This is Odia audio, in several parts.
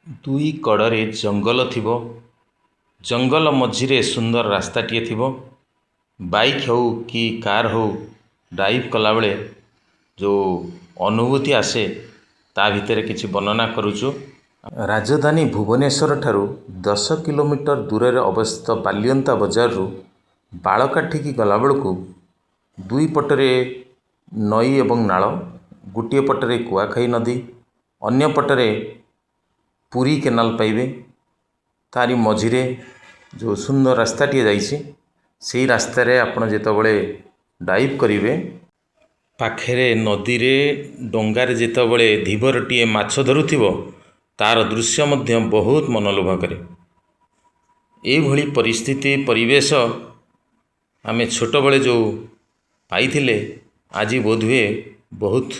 ଦୁଇ କଡ଼ରେ ଜଙ୍ଗଲ ଥିବ, ଜଙ୍ଗଲ ମଝିରେ ସୁନ୍ଦର ରାସ୍ତାଟିଏ ଥିବ। ବାଇକ୍ ହେଉ କି କାର୍ ହେଉ ଡ୍ରାଇଭ୍ କଲାବେଳେ ଯେଉଁ ଅନୁଭୂତି ଆସେ ତା ଭିତରେ କିଛି ବର୍ଣ୍ଣନା କରୁଛୁ। ରାଜଧାନୀ ଭୁବନେଶ୍ୱର ଠାରୁ 10 କିଲୋମିଟର ଦୂରରେ ଅବସ୍ଥିତ ବାଲିଅନ୍ତା ବଜାରରୁ ବାଳକାଠିକି ଗଲାବେଳକୁ ଦୁଇ ପଟରେ ନଈ ଏବଂ ନାଳ, ଗୋଟିଏ ପଟରେ କୁଆଖାଇ ନଦୀ, ଅନ୍ୟ ପଟରେ ପୁରୀ କେନାଲ ପାଇବେ। ତାରି ମଝିରେ ଯେଉଁ ସୁନ୍ଦର ରାସ୍ତାଟିଏ ଯାଇଛି, ସେହି ରାସ୍ତାରେ ଆପଣ ଯେତେବେଳେ ଡ୍ରାଇଭ୍ କରିବେ, ପାଖରେ ନଦୀରେ ଡଙ୍ଗାରେ ଯେତେବେଳେ ଧୀବରଟିଏ ମାଛ ଧରୁଥିବ, ତାର ଦୃଶ୍ୟ ମଧ୍ୟ ବହୁତ ମନଲୋଭା କରେ। ଏଇଭଳି ପରିସ୍ଥିତି ପରିବେଶ ଆମେ ଛୋଟବେଳେ ଯେଉଁ ପାଇଥିଲେ, ଆଜି ବୋଧହୁଏ ବହୁତ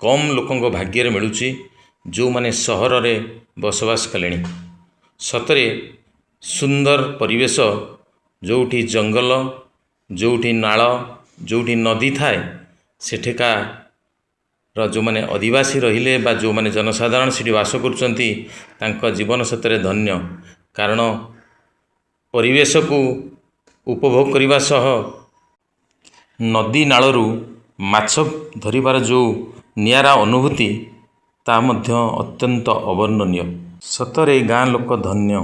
କମ୍ ଲୋକଙ୍କ ଭାଗ୍ୟରେ ମିଳୁଛି, ଯେଉଁମାନେ ସହରରେ ବସବାସ କଲେଣି। ସତରେ ସୁନ୍ଦର ପରିବେଶ, ଯେଉଁଠି ଜଙ୍ଗଲ, ଯେଉଁଠି ନାଳ, ଯେଉଁଠି ନଦୀ ଥାଏ, ସେଠିକାର ଯେଉଁମାନେ ଅଧିବାସୀ ରହିଲେ ବା ଯେଉଁମାନେ ଜନସାଧାରଣ ସେଠି ବାସ କରୁଛନ୍ତି, ତାଙ୍କ ଜୀବନ ସତରେ ଧନ୍ୟ। କାରଣ ପରିବେଶକୁ ଉପଭୋଗ କରିବା ସହ ନଦୀ ନାଳରୁ ମାଛ ଧରିବାର ଯେଉଁ ନିଆରା ଅନୁଭୂତି, ତାହା ମଧ୍ୟ ଅତ୍ୟନ୍ତ ଅବର୍ଣ୍ଣନୀୟ। ସତରେ ଗାଁ ଲୋକ ଧନ୍ୟ।